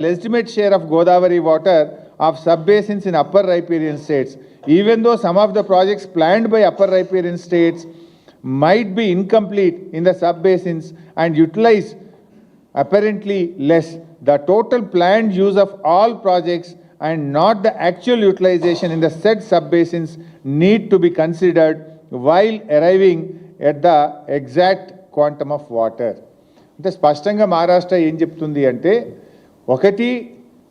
Estimate share of Godavari water of sub-basins in upper riparian states, even though some of the projects planned by upper riparian states might be incomplete in the sub-basins and utilize apparently less. The total planned use of all projects and not the actual utilization in the said sub-basins need to be considered while arriving at the exact quantum of water. అంటే స్పష్టంగా మహారాష్ట్ర ఏం చెప్తుంది అంటే, ఒకటి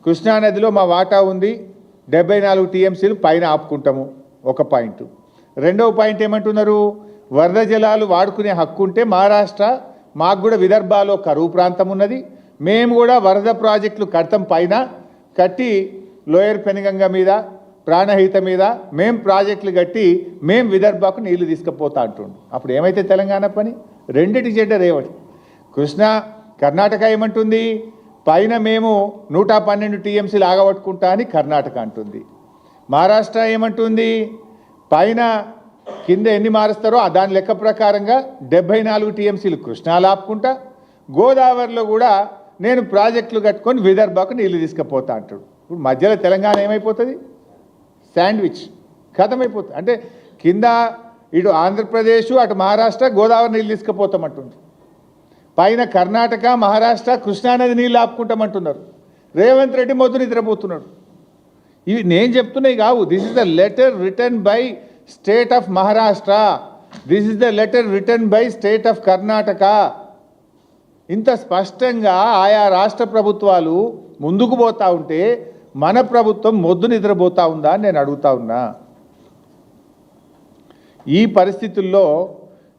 కృష్ణానదిలో మా వాటా ఉంది 74 టీఎంసీలు పైన ఆపుకుంటాము, ఒక పాయింట్. రెండవ పాయింట్ ఏమంటున్నారు, వరద జలాలు వాడుకునే హక్కు ఉంటే మహారాష్ట్ర మాకు కూడా విదర్భాలో కరువు ప్రాంతం ఉన్నది, మేము కూడా వరద ప్రాజెక్టులు కడతాం, పైన కట్టి లోయర్ పెనుగంగ మీద ప్రాణహిత మీద మేము ప్రాజెక్టులు కట్టి మేము విదర్భకు నీళ్లు తీసుకుపోతా అంటుండు. అప్పుడు ఏమైతే తెలంగాణ పని? రెండిటి చెడ్డ రేవటి. కృష్ణా కర్ణాటక ఏమంటుంది, పైన మేము 112 టీఎంసీలు ఆగబట్టుకుంటా అని కర్ణాటక అంటుంది. మహారాష్ట్ర ఏమంటుంది, పైన కింద ఎన్ని మారుస్తారో దాని లెక్క ప్రకారంగా 74 టీఎంసీలు కృష్ణాలు ఆపుకుంటా, గోదావరిలో కూడా నేను ప్రాజెక్టులు కట్టుకొని విదర్భకు నీళ్లు తీసుకుపోతా అంటాడు. ఇప్పుడు మధ్యలో తెలంగాణ ఏమైపోతుంది? శాండ్విచ్ ఖతమైపోతుంది. అంటే కింద ఇటు ఆంధ్రప్రదేశ్ అటు మహారాష్ట్ర గోదావరి నీళ్ళు తీసుకుపోతామంటుంది, పైన కర్ణాటక మహారాష్ట్ర కృష్ణానది నీళ్ళు ఆపుకుంటామంటున్నారు. రేవంత్ రెడ్డి మొద్దు నిద్రపోతున్నాడు. ఇవి నేను చెప్తున్నాయి కావు. This is the letter written by state of Maharashtra, this is the letter written by state of Karnataka. ఇంత స్పష్టంగా ఆయా రాష్ట్ర ప్రభుత్వాలు ముందుకు పోతా ఉంటే మన ప్రభుత్వం మొద్దు నిద్రపోతా ఉందా అని నేను అడుగుతా ఉన్నా. ఈ పరిస్థితుల్లో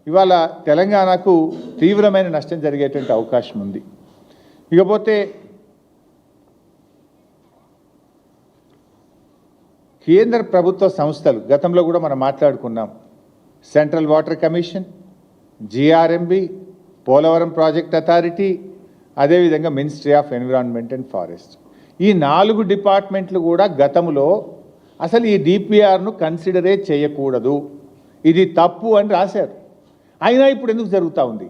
ఇవాళ తెలంగాణకు తీవ్రమైన నష్టం జరిగేటువంటి అవకాశం ఉంది. ఇకపోతే కేంద్ర ప్రభుత్వ సంస్థలు గతంలో కూడా మనం మాట్లాడుకున్నాం. Central water commission, GRMB, Polavaram project authority, అదేవిధంగా ministry of environment and forest. ఈ 4 డిపార్ట్మెంట్లు కూడా గతంలో అసలు ఈ డిపిఆర్ను కన్సిడరే చేయకూడదు, ఇది తప్పు అని రాశారు. అయినా ఇప్పుడు ఎందుకు జరుగుతూ ఉంది?